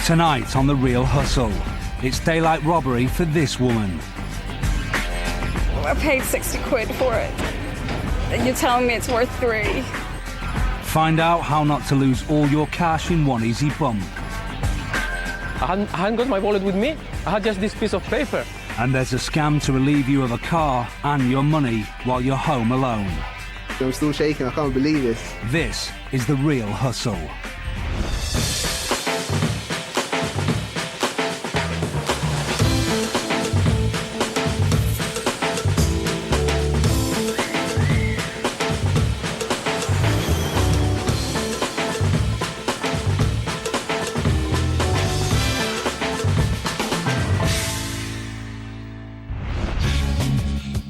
Tonight on The Real Hustle, it's daylight robbery for this woman. I paid 60 quid for it, and you're telling me it's worth 3. Find out how not to lose all your cash in one easy bump. I hadn't got my wallet with me. I had just this piece of paper. And there's a scam to relieve you of a car and your money while you're home alone. I'm still shaking, I can't believe this. This is The Real Hustle.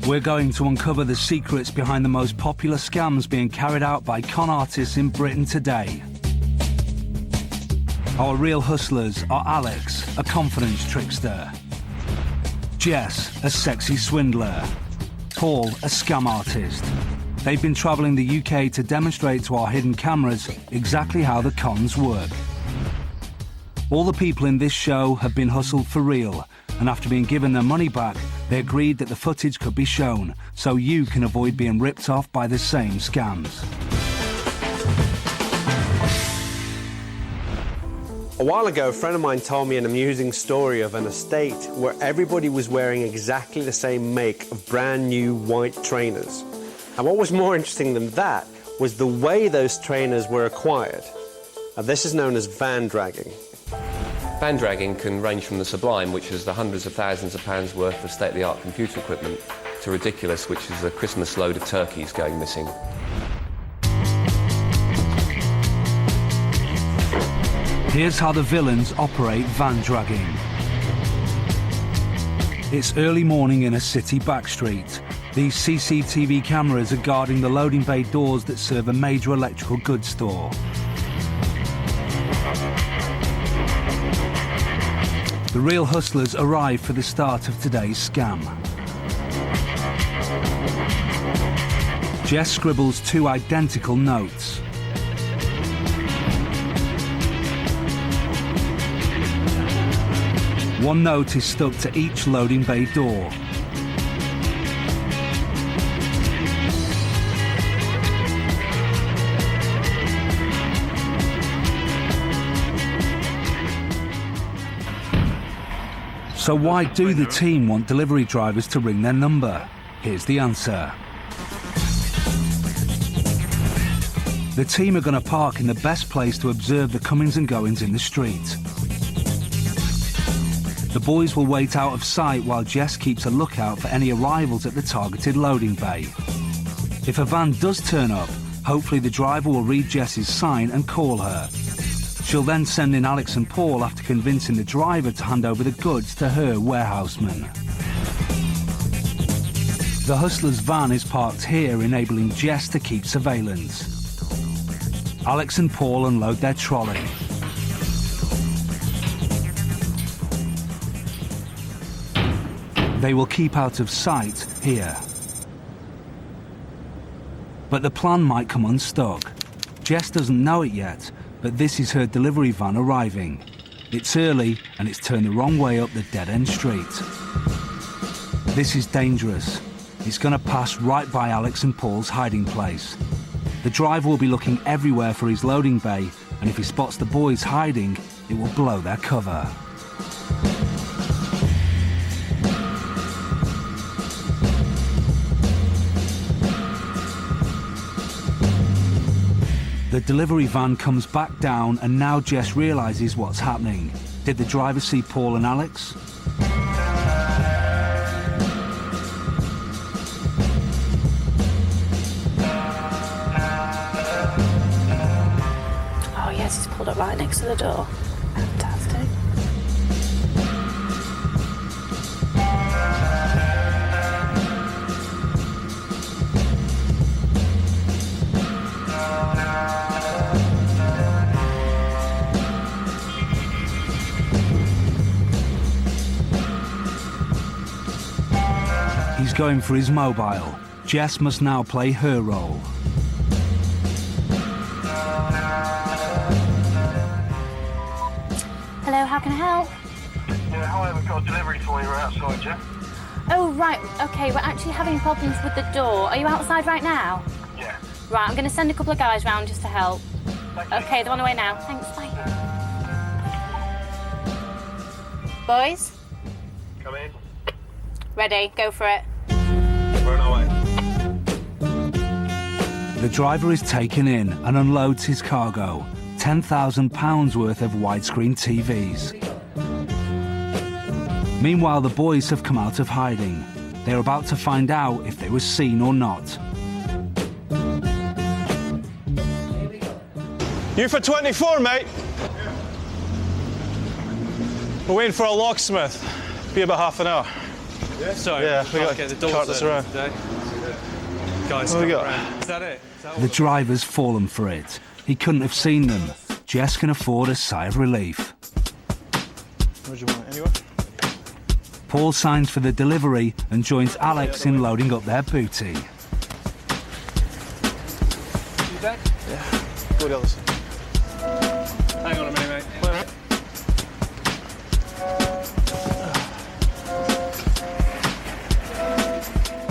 We're going to uncover the secrets behind the most popular scams being carried out by con artists in Britain today. Our real hustlers are Alex, a confidence trickster; Jess, a sexy swindler; Paul, a scam artist. They've been travelling the UK to demonstrate to our hidden cameras exactly how the cons work. All the people in this show have been hustled for real, and after being given their money back, they agreed that the footage could be shown, so you can avoid being ripped off by the same scams. A while ago, a friend of mine told me an amusing story of an estate where everybody was wearing exactly the same make of brand new white trainers. And what was more interesting than that was the way those trainers were acquired. Now, this is known as van dragging. Van dragging can range from the sublime, which is the hundreds of thousands of pounds worth of state-of-the-art computer equipment, to ridiculous, which is a Christmas load of turkeys going missing. Here's how the villains operate van dragging. It's early morning in a city backstreet. These CCTV cameras are guarding the loading bay doors that serve a major electrical goods store. The real hustlers arrive for the start of today's scam. Jess scribbles 2 identical notes. One note is stuck to each loading bay door. So why do the team want delivery drivers to ring their number? Here's the answer. The team are going to park in the best place to observe the comings and goings in the street. The boys will wait out of sight while Jess keeps a lookout for any arrivals at the targeted loading bay. If a van does turn up, hopefully the driver will read Jess's sign and call her. She'll then send in Alex and Paul after convincing the driver to hand over the goods to her warehouseman. The hustler's van is parked here, enabling Jess to keep surveillance. Alex and Paul unload their trolley. They will keep out of sight here. But the plan might come unstuck. Jess doesn't know it yet, but this is her delivery van arriving. It's early and it's turned the wrong way up the dead-end street. This is dangerous. It's going to pass right by Alex and Paul's hiding place. The driver will be looking everywhere for his loading bay, and if he spots the boys hiding, it will blow their cover. The delivery van comes back down, and now Jess realises what's happening. Did the driver see Paul and Alex? Oh yes, he's pulled up right next to the door. Fantastic. He's going for his mobile. Jess must now play her role. Hello, how how can I help? Yeah, hi, we've got a delivery for you. We're outside, yeah? Oh, right, okay, we're actually having problems with the door. Are you outside right now? Yeah. Right, I'm going to send a couple of guys round just to help. Okay, they're on the way now. Thanks, bye. Boys? Come in. Ready, go for it. We're on our way. The driver is taken in and unloads his cargo, £10,000 worth of widescreen TVs. Meanwhile, the boys have come out of hiding. They're about to find out if they were seen or not. You for 24, mate? We're waiting for a locksmith. Be about half an hour. Yeah? Sorry, yeah, we got to get the cart doors this open around. today. Guys, what we got? Is that it? Is that all? The driver's fallen for it. He couldn't have seen them. Jess can afford a sigh of relief. Where do you want it, anywhere? Paul signs for the delivery and joins Alex in loading up their booty. You back? Yeah. Go the other side. Hang on a minute, mate.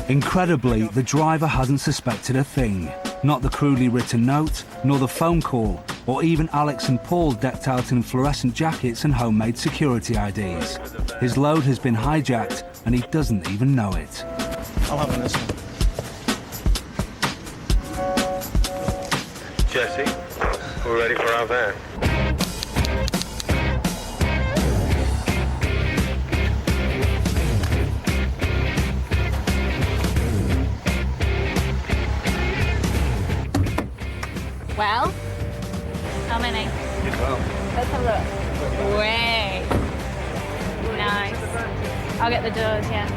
Incredibly, the driver hasn't suspected a thing. Not the crudely written note, nor the phone call, or even Alex and Paul decked out in fluorescent jackets and homemade security IDs. His load has been hijacked and he doesn't even know it. I'm having this one. Jesse, we're ready for our van. Well, how many? Let's have a look. Way. Nice. I'll get the doors, yeah.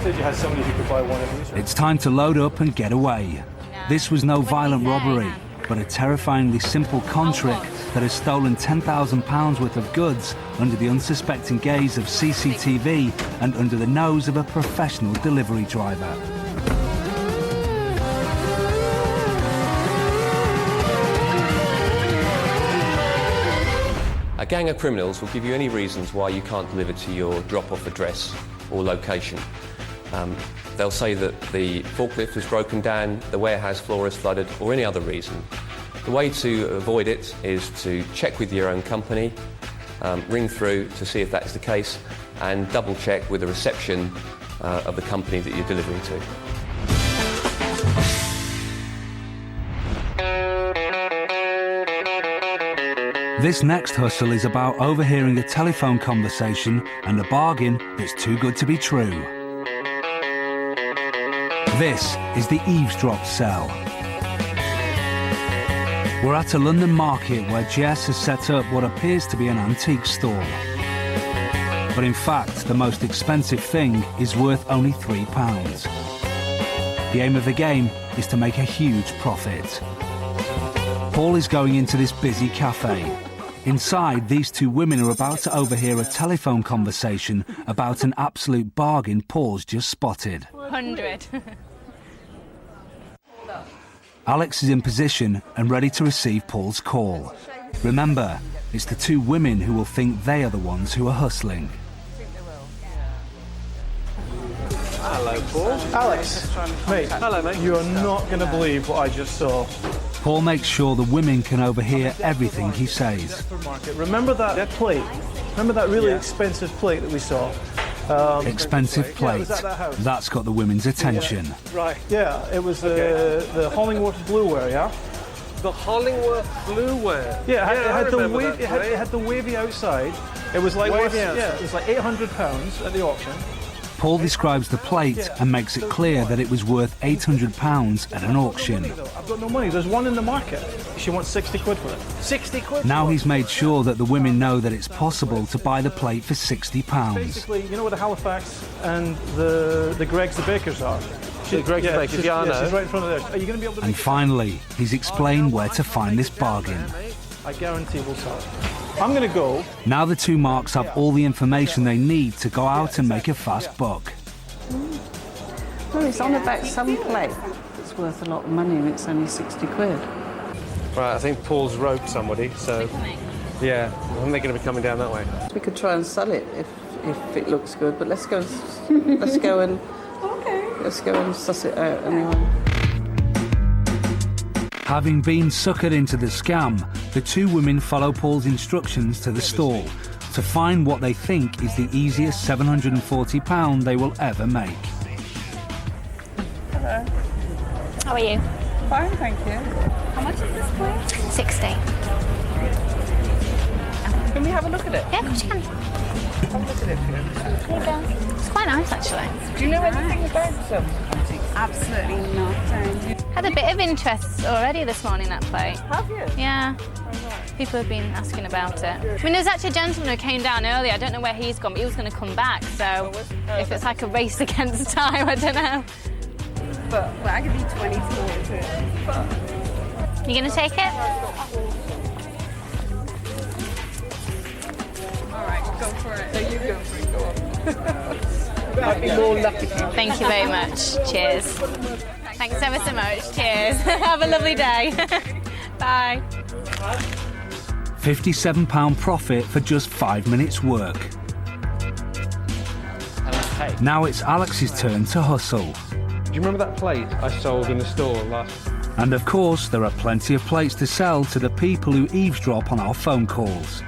Said you had somebody who could buy one of these. It's time to load up and get away. This was no violent robbery, but a terrifyingly simple con trick that has stolen £10,000 worth of goods under the unsuspecting gaze of CCTV and under the nose of a professional delivery driver. A gang of criminals will give you any reasons why you can't deliver to your drop-off address or location. They'll say that the forklift was broken down, the warehouse floor is flooded, or any other reason. The way to avoid it is to check with your own company, ring through to see if that's the case, and double-check with the reception of the company that you're delivering to. This next hustle is about overhearing a telephone conversation and a bargain that's too good to be true. This is the Eavesdrop cell. We're at a London market where Jess has set up what appears to be an antique store. But in fact, the most expensive thing is worth only £3. The aim of the game is to make a huge profit. Paul is going into this busy cafe. Inside, these two women are about to overhear a telephone conversation about an absolute bargain Paul's just spotted. 100. Alex is in position and ready to receive Paul's call. Remember, it's the two women who will think they are the ones who are hustling. Hello, Paul. Alex, mate. Hello, mate. You are not going to believe what I just saw. Paul makes sure the women can overhear everything he says. Remember that plate? Remember that really expensive plate that we saw? Expensive plate. Yeah, was that house? That's got the women's attention. Yeah. Right. Yeah, it was the Hollingworth Blueware, yeah? The Hollingworth Blueware. Yeah, it had the wavy outside. It was like Wavy outside. Yeah, it was like £800 at the auction. Paul describes the plate and makes it clear that it was worth £800 at an auction. I've got no money. There's one in the market. She wants 60 quid for it. 60 quid? Now he's made sure that the women know that it's possible to buy the plate for £60. Basically, you know where the Halifax and the Greggs the Bakers are? Greggs the Bakers, yeah, I know. She's right in front of there. Are you going to be able to And finally, he's explained where to find this bargain. I guarantee we'll sell it. I'm going to go. Now the two marks have all the information they need to go out and make a fast buck. Well, it's on about some plate. It's worth a lot of money and it's only 60 quid. Right, I think Paul's roped somebody, so Yeah, I think they're going to be coming down that way. We could try and sell it if it looks good, but let's go and let's go and suss it out anyway. Having been suckered into the scam, the two women follow Paul's instructions to the stall to find what they think is the easiest £740 they will ever make. Hello. How are you? Fine, thank you. How much is this plate? 60. Can we have a look at it? Yeah, of course you can. Have a look at it. Here you go. It's quite nice, actually. Do you know anything about them? Absolutely nothing. Had a bit of interest already this morning, that plate. Have you? Yeah. People have been asking about it. I mean, there's actually a gentleman who came down earlier. I don't know where he's gone, but he was going to come back. So if it's like a race against time, I don't know. But well, I could be 20 towards it. You going to take it? All right, go for it. There you go for it. Go on. Might be more lucky. Thank you very much. Cheers. Thanks ever so much. Cheers. Have a lovely day. Bye. £57 profit for just 5 minutes work. Now it's Alex's turn to hustle. Do you remember that plate I sold in the store last? And of course, there are plenty of plates to sell to the people who eavesdrop on our phone calls.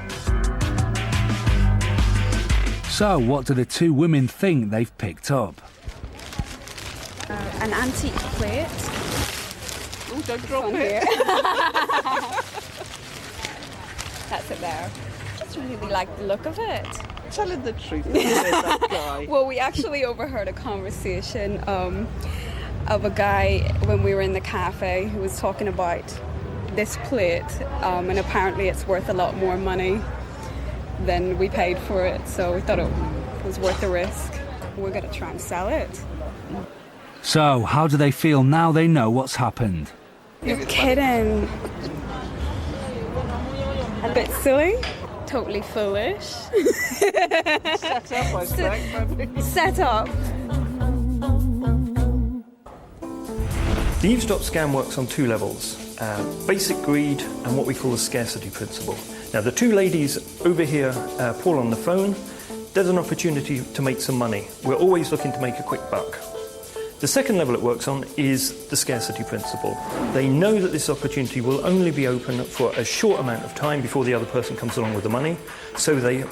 So, what do the two women think they've picked up? An antique plate. Oh, don't drop On it. here. That's it there. Just really like the look of it. Telling the truth. That guy. Well, we actually overheard a conversation of a guy when we were in the cafe who was talking about this plate, and apparently it's worth a lot more money than we paid for it, so we thought it was worth the risk. We're going to try and sell it. So, how do they feel now they know what's happened? You're kidding. A bit silly. Totally foolish. Set up, I expect. Set up. The Eavesdrop scam works on two levels, basic greed and what we call the scarcity principle. Now the two ladies over here, Paul on the phone, there's an opportunity to make some money. We're always looking to make a quick buck. The second level it works on is the scarcity principle. They know that this opportunity will only be open for a short amount of time before the other person comes along with the money, so they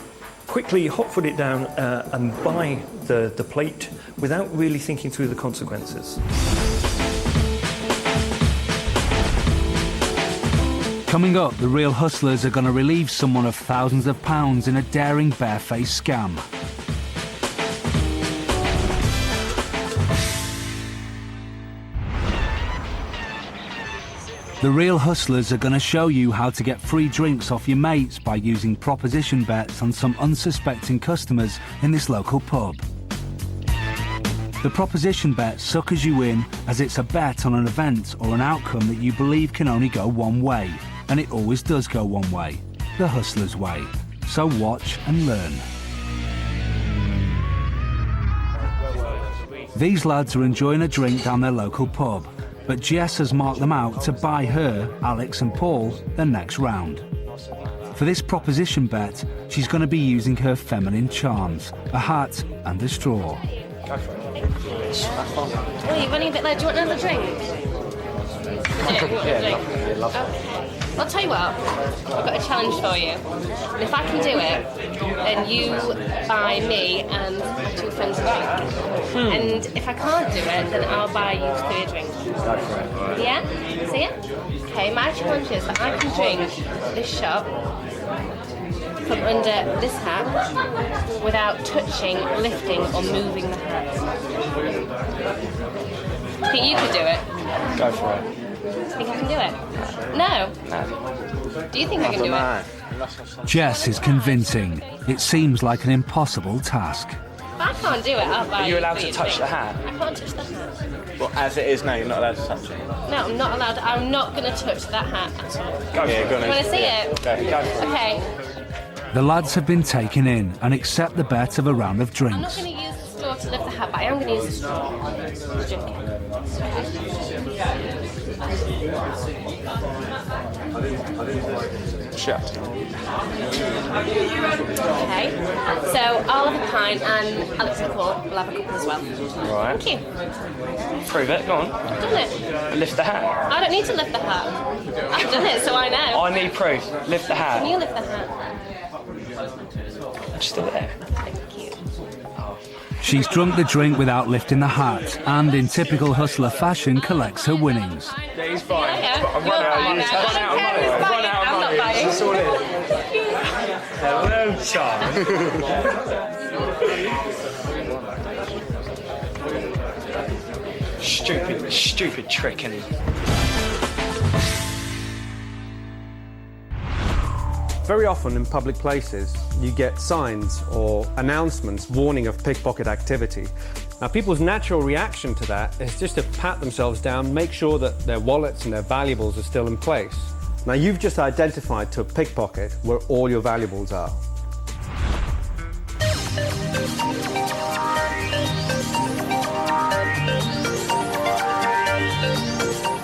quickly hot-foot it down and buy the plate without really thinking through the consequences. Coming up, the real hustlers are going to relieve someone of thousands of pounds in a daring barefaced scam. The real hustlers are going to show you how to get free drinks off your mates by using proposition bets on some unsuspecting customers in this local pub. The proposition bet suckers you in as it's a bet on an event or an outcome that you believe can only go one way, and it always does go one way, the hustler's way. So watch and learn. These lads are enjoying a drink down their local pub, but Jess has marked them out to buy her, Alex and Paul, their next round. For this proposition bet, she's going to be using her feminine charms, a hat and a straw. Oh, you're running a bit late. Do you want another drink? Okay. I'll tell you what, I've got a challenge for you. And if I can do it, then you buy me and my two friends a drink. And if I can't do it, then I'll buy you three a drink. Yeah? See it? Okay, my challenge is that I can drink this shot from under this hat without touching, lifting or moving the hat. Think you could do it? Go for it. Think I can do it? No. Do you think I can do it? Jess is convincing. It seems like an impossible task. If I can't do it, I'll buy you. Are you allowed three to touch a the drink. hat? I can't touch the hat. Well, as it is now, you're not allowed to touch it. No, I'm not allowed. I'm not going to touch that hat at all. Go for it. You want to see it? Go for it. Okay. The lads have been taken in and accept the bet of a round of I'm not drinks. going to use the straw to lift the hat, but I am going to use the straw to drink it. shift. Okay. So I'll have a pint and Alex and Paul will have a couple as well. Right. Thank you. Prove it, go on. I've done it. Lift the hat. I don't need to lift the hat. I've done it, so I know. I need proof. Lift the hat. Can you lift the hat? It's still there. Thank you. She's drunk the drink without lifting the hat, and in typical hustler fashion collects her winnings. Yeah, he's fine. Yeah. But I've run out of money. I've run out of money. That's all it is. Hello, John. Stupid trick, and Very often in public places, you get signs or announcements warning of pickpocket activity. Now, people's natural reaction to that is just to pat themselves down, make sure that their wallets and their valuables are still in place. Now, you've just identified to a pickpocket where all your valuables are.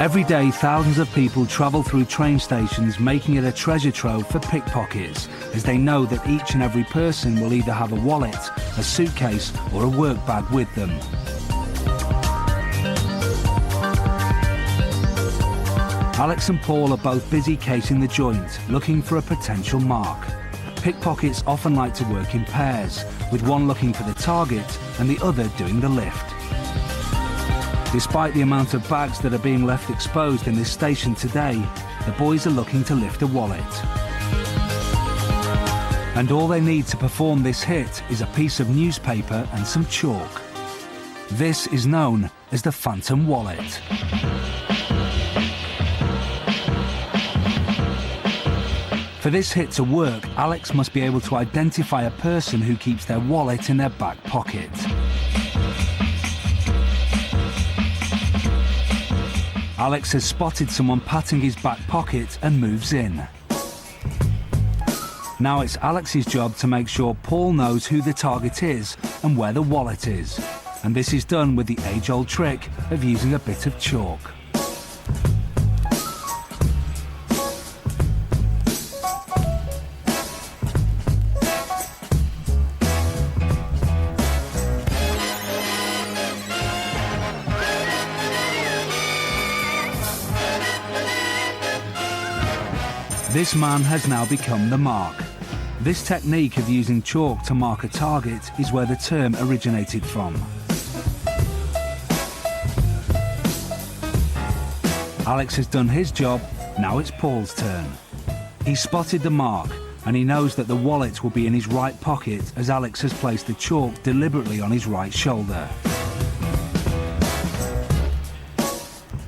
Every day, thousands of people travel through train stations, making it a treasure trove for pickpockets, as they know that each and every person will either have a wallet, a suitcase, or a work bag with them. Alex and Paul are both busy casing the joint, looking for a potential mark. Pickpockets often like to work in pairs, with one looking for the target and the other doing the lift. Despite the amount of bags that are being left exposed in this station today, the boys are looking to lift a wallet. And all they need to perform this hit is a piece of newspaper and some chalk. This is known as the phantom wallet. For this hit to work, Alex must be able to identify a person who keeps their wallet in their back pocket. Alex has spotted someone patting his back pocket and moves in. Now it's Alex's job to make sure Paul knows who the target is and where the wallet is. And this is done with the age-old trick of using a bit of chalk. This man has now become the mark. This technique of using chalk to mark a target is where the term originated from. Alex has done his job, now it's Paul's turn. He's spotted the mark, and he knows that the wallet will be in his right pocket as Alex has placed the chalk deliberately on his right shoulder.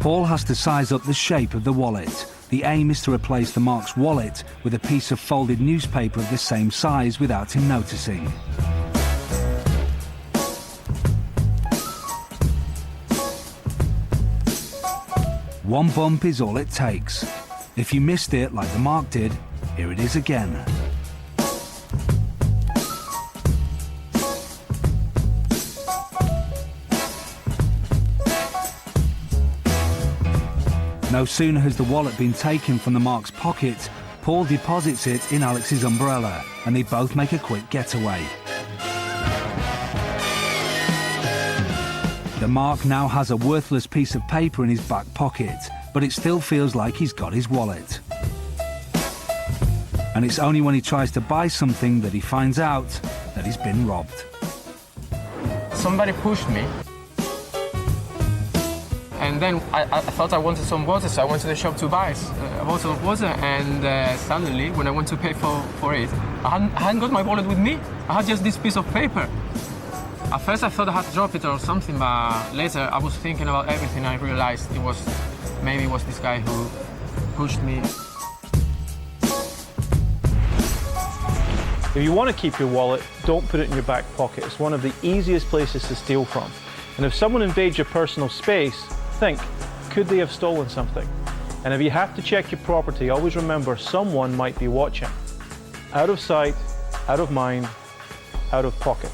Paul has to size up the shape of the wallet. The aim is to replace the mark's wallet with a piece of folded newspaper of the same size without him noticing. One bump is all it takes. If you missed it like the mark did, here it is again. No sooner has the wallet been taken from the mark's pocket, Paul deposits it in Alex's umbrella, and they both make a quick getaway. The mark now has a worthless piece of paper in his back pocket, but it still feels like he's got his wallet. And it's only when he tries to buy something that he finds out that he's been robbed. Somebody pushed me. And then I thought I wanted some water, so I went to the shop to buy a bottle of water, and suddenly, when I went to pay for it, I hadn't got my wallet with me. I had just this piece of paper. At first I thought I had to drop it or something, but later I was thinking about everything. I realized maybe it was this guy who pushed me. If you want to keep your wallet, don't put it in your back pocket. It's one of the easiest places to steal from. And if someone invades your personal space, think, could they have stolen something? And if you have to check your property, always remember someone might be watching. Out of sight, out of mind, out of pocket.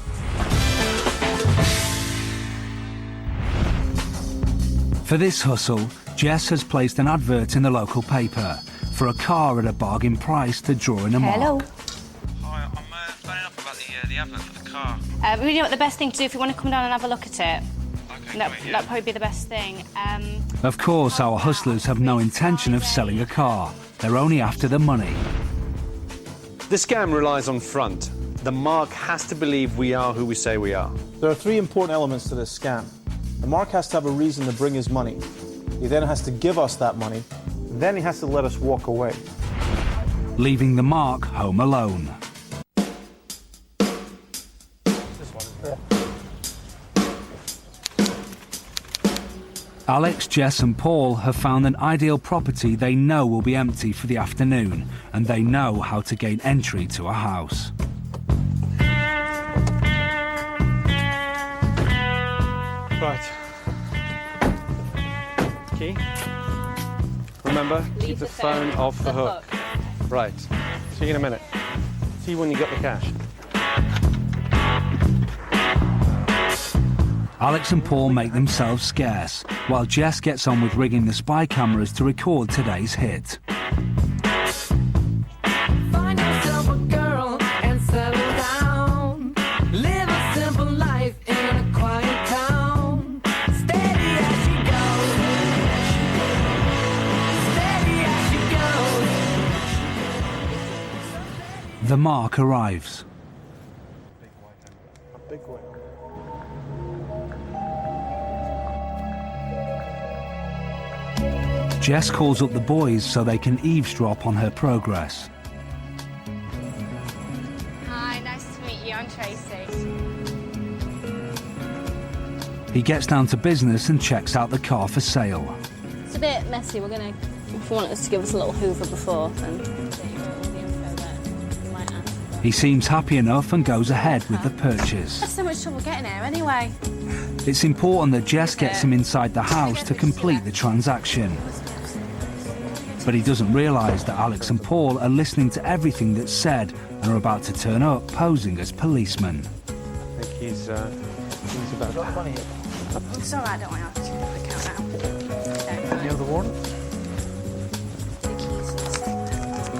For this hustle, Jess has placed an advert in the local paper. for a car at a bargain price to draw in a mark. Hi, I'm phoning up about the advert for the car. Really, know what the best thing to do if you want to come down and have a look at it. Okay, That'd probably be the best thing. Of course, our hustlers have no intention of selling a car. They're only after the money. The scam relies on front. The mark has to believe we are who we say we are. There are three important elements to this scam. The mark has to have a reason to bring his money. He then has to give us that money. Then he has to let us walk away. Leaving the mark home alone. Alex, Jess and Paul have found an ideal property they know will be empty for the afternoon, and they know how to gain entry to a house. Right. Key. Remember, keep the phone off the hook. Right. See you in a minute. See you when you get the cash. Alex and Paul make themselves scarce, while Jess gets on with rigging the spy cameras to record today's hit. Find yourself a girl and settle down. Live a simple life in a quiet town. Steady as she goes. Steady as she goes. The mark arrives. A big one. Jess calls up the boys so they can eavesdrop on her progress. Hi, nice to meet you. I'm Tracy. He gets down to business and checks out the car for sale. It's a bit messy. If you want us to give us a little hoover before, then He seems happy enough and goes ahead with the purchase. there's so much trouble getting here anyway. It's important that Jess gets him inside the house to complete the transaction. But he doesn't realise that Alex and Paul are listening to everything that's said and are about to turn up posing as policemen. I think he's about to... Funny. It's all right, don't worry. I'll just give the account now. You know the warrant?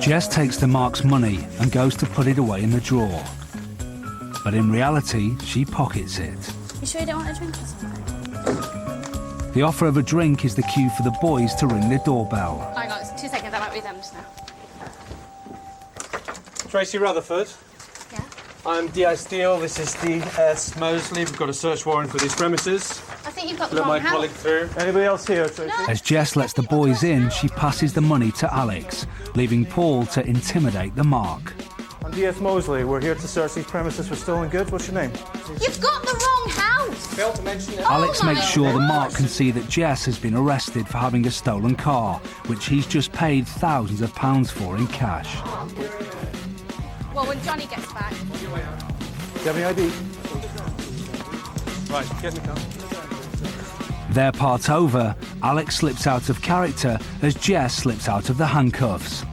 Jess takes the mark's money and goes to put it away in the drawer. But in reality, she pockets it. You sure you don't want a drink or something? The offer of a drink is the cue for the boys to ring the doorbell. Hang on, 2 seconds. That might be them just now. Tracy Rutherford. Yeah? I'm D.I. Steele. This is D.S. Mosley. We've got a search warrant for these premises. I think you've got the Let wrong my colleague house. through. Anybody else here, Tracy? As Jess lets the boys in, she passes the money to Alex, leaving Paul to intimidate the mark. I'm D.S. Mosley. We're here to search these premises for stolen goods. What's your name? You've got the wrong house! Failed to mention it. Alex makes sure the mark can see that Jess has been arrested for having a stolen car, which he's just paid thousands of pounds for in cash. Well, when Johnny gets back... Do you have any ID? Right, get in the car. Their part over, Alex slips out of character as Jess slips out of the handcuffs.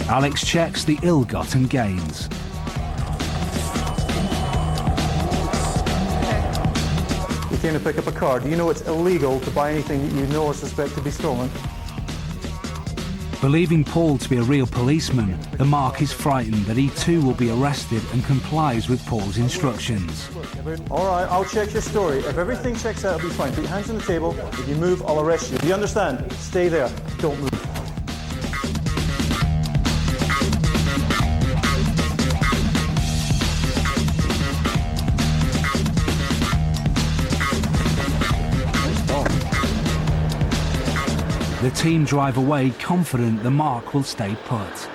Alex checks the ill-gotten gains. You came to pick up a car. Do you know it's illegal to buy anything that you know or suspect to be stolen? Believing Paul to be a real policeman, the mark is frightened that he too will be arrested and complies with Paul's instructions. All right, I'll check your story. If everything checks out, it'll be fine. Put your hands on the table. If you move, I'll arrest you. Do you understand? Stay there. Don't move. The team drive away confident the mark will stay put.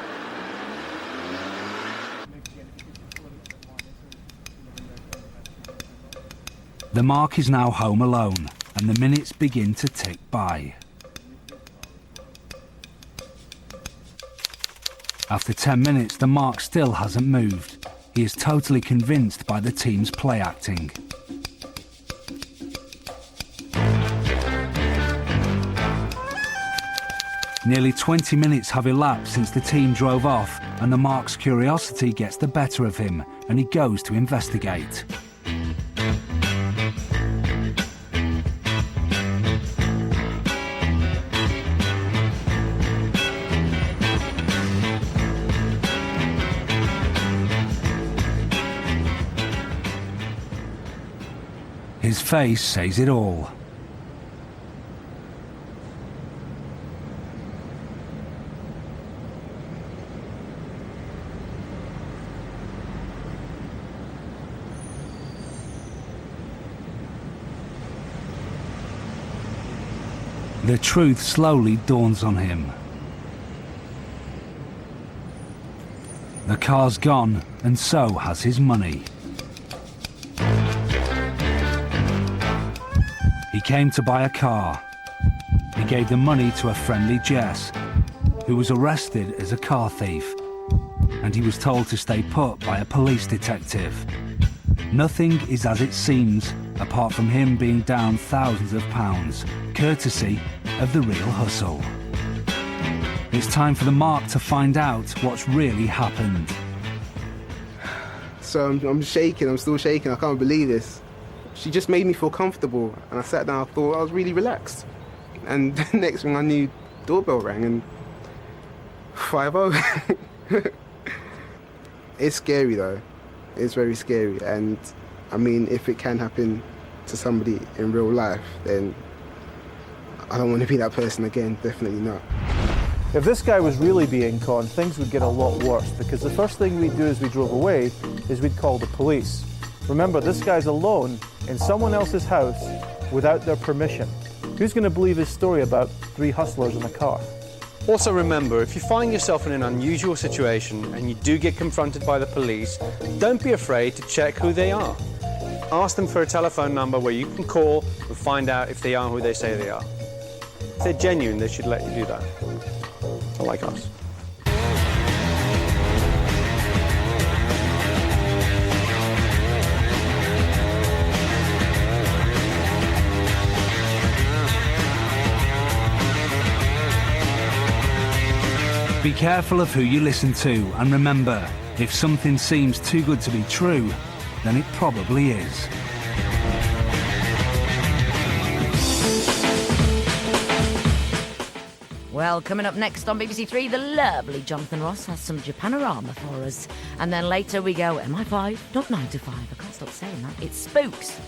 The mark is now home alone, and the minutes begin to tick by. After 10 minutes, the mark still hasn't moved. He is totally convinced by the team's play acting. Nearly 20 minutes have elapsed since the team drove off, and the mark's curiosity gets the better of him, and he goes to investigate. face says it all. The truth slowly dawns on him. The car's gone, and so has his money. He came to buy a car. He gave the money to a friendly Jess, who was arrested as a car thief, and he was told to stay put by a police detective. Nothing is as it seems, apart from him being down thousands of pounds, courtesy of the real hustle. It's time for the Mark to find out what's really happened. So I'm shaking, I'm still shaking, I can't believe this. She just made me feel comfortable, and I sat down, I thought I was really relaxed. And the next thing I knew, doorbell rang, and 5-0. It's scary though, it's very scary, and I mean, if it can happen to somebody in real life, then I don't want to be that person again, definitely not. If this guy was really being conned, things would get a lot worse, because the first thing we'd do as we drove away is we'd call the police. Remember, this guy's alone in someone else's house without their permission. Who's going to believe his story about 3 hustlers in a car? Also remember, if you find yourself in an unusual situation and you do get confronted by the police, don't be afraid to check who they are. Ask them for a telephone number where you can call and find out if they are who they say they are. If they're genuine, they should let you do that. Unlike us. Be careful of who you listen to, and remember, if something seems too good to be true, then it probably is. Well, coming up next on BBC Three, the lovely Jonathan Ross has some Japanorama for us. And then later we go MI5, not 9 to 5. I can't stop saying that. It's Spooks.